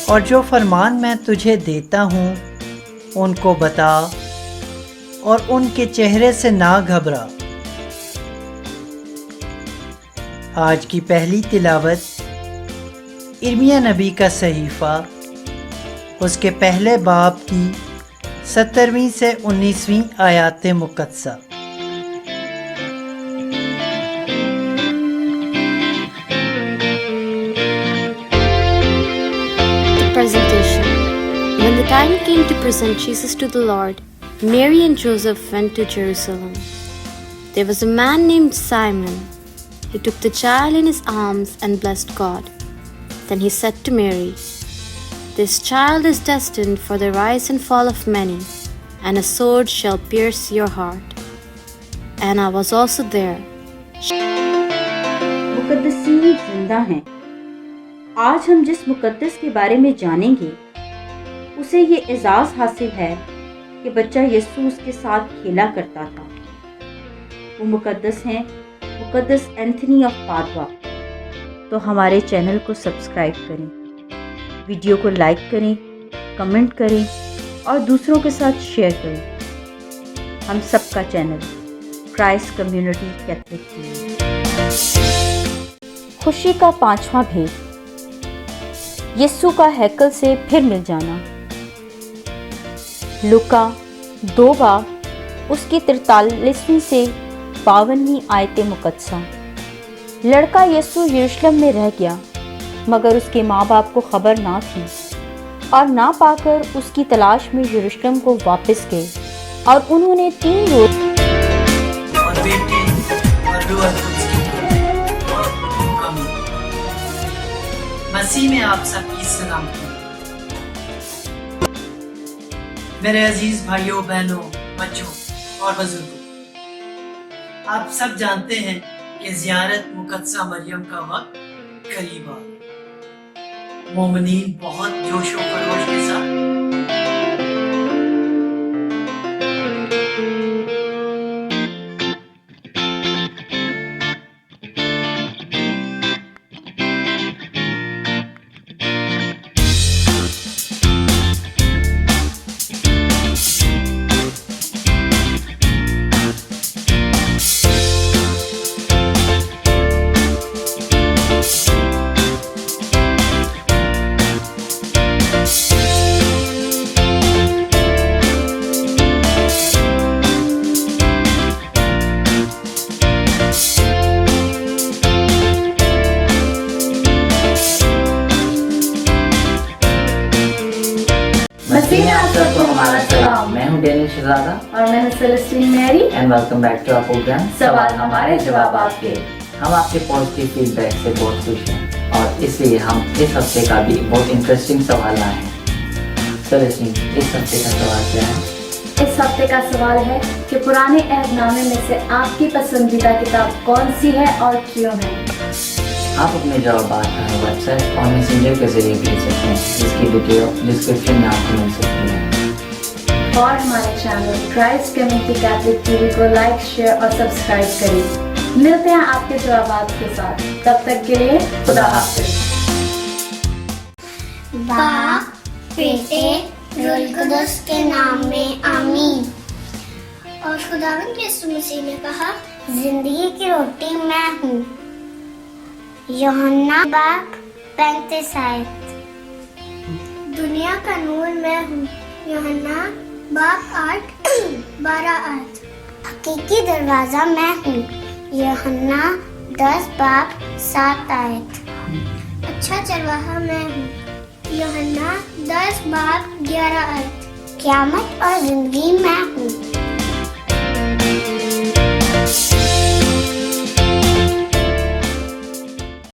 और जो फरमान मैं तुझे देता हूँ उनको बता और उनके चेहरे से ना घबरा। आज की पहली तिलावत इर्मिया नबी का सहीफ़ा उसके पहले बाब की 17वीं से 19वीं आयात मुक़द्दसा। Presentation. When the time came to present Jesus to the Lord, Mary and Joseph went to Jerusalem. There was a man named Simon. He took the child in his arms and blessed God. Then he said to Mary, "This child is destined for the rise and fall of many, and a sword shall pierce your heart." And I was also there. मुकद्दसीन जिंदा हैं। आज हम जिस मुकद्दस के बारे में जानेंगे उसे ये एजाज़ हासिल है कि बच्चा यीशु उसके साथ खेला करता था। वो मुकद्दस हैं मुकद्दस एंथनी ऑफ पादवा। तो हमारे चैनल को सब्सक्राइब करें, वीडियो को लाइक करें, कमेंट करें और दूसरों के साथ शेयर करें। हम सबका channel Christ community Catholic TV. खुशी का 5वां भेद, यीशु का हैकल से फिर मिल जाना। लूका 2 बाब उसकी 43वीं से 52वीं आयत मुक़द्दसा। लड़का यीशु यरूशलेम में रह गया, मगर उसके माँ बाप को खबर ना थी और ना पाकर उसकी तलाश में यरूशलेम को वापस गए और उन्होंने 3 रोज और बेटी और रूह मसीह में आप सबकी सलामती। मेरे अजीज भाइयों, बहनों, बच्चों और बुजुर्गों, आप सब जानते हैं कि ज़ियारत मुक़द्दसा मरियम का वक्त करीब आ गया। मोमिनीन बहुत जोशो खरोश के साथ मैं हूं डेनियल शहजादा और मैं Celestine Mary and welcome back to our programme सवाल हमारे जवाब आपके। हम आपके पॉजिटिव फीडबैक से बहुत खुश हैं और इसलिए हम इस हफ्ते का भी बहुत इंटरेस्टिंग सवाल लाए हैं। सेलेस्टीन, इस हफ्ते का सवाल क्या है? इस हफ्ते का सवाल है कि पुराने अहदनामे में से आपकी पसंदीदा किताब कौन सी है और क्यों है? आप अपने जवाब हमें व्हाट्सएप और मैसेंजर के जरिए भेज सकते हैं, जिसकी डिटेल डिस्क्रिप्शन में आपको मिल सकती है। और हमारे channel Christ community Catholic TV को लाइक, शेयर और सब्सक्राइब करें। मिलते हैं आपके जवाब के साथ, तब तक के लिए खुदा हाफ़िज़। बाप, बेटे, रूह कुदस के नाम में आमीन। और खुदावंद यीशु मसीह ने कहा, जिंदगी की रोटी मैं हूँ। यूहन्ना बाप 35 आयत। दुनिया का नूर मैं हूँ। यूहन्ना बाप 8-12 आयत। हकीकी दरवाजा मैं हूँ। यूहन्ना 10 बाप 7 आयत। अच्छा चरवाहा मैं हूँ। यूहन्ना 10 बाप 11 आयत। क़यामत और जिंदगी मैं हूँ।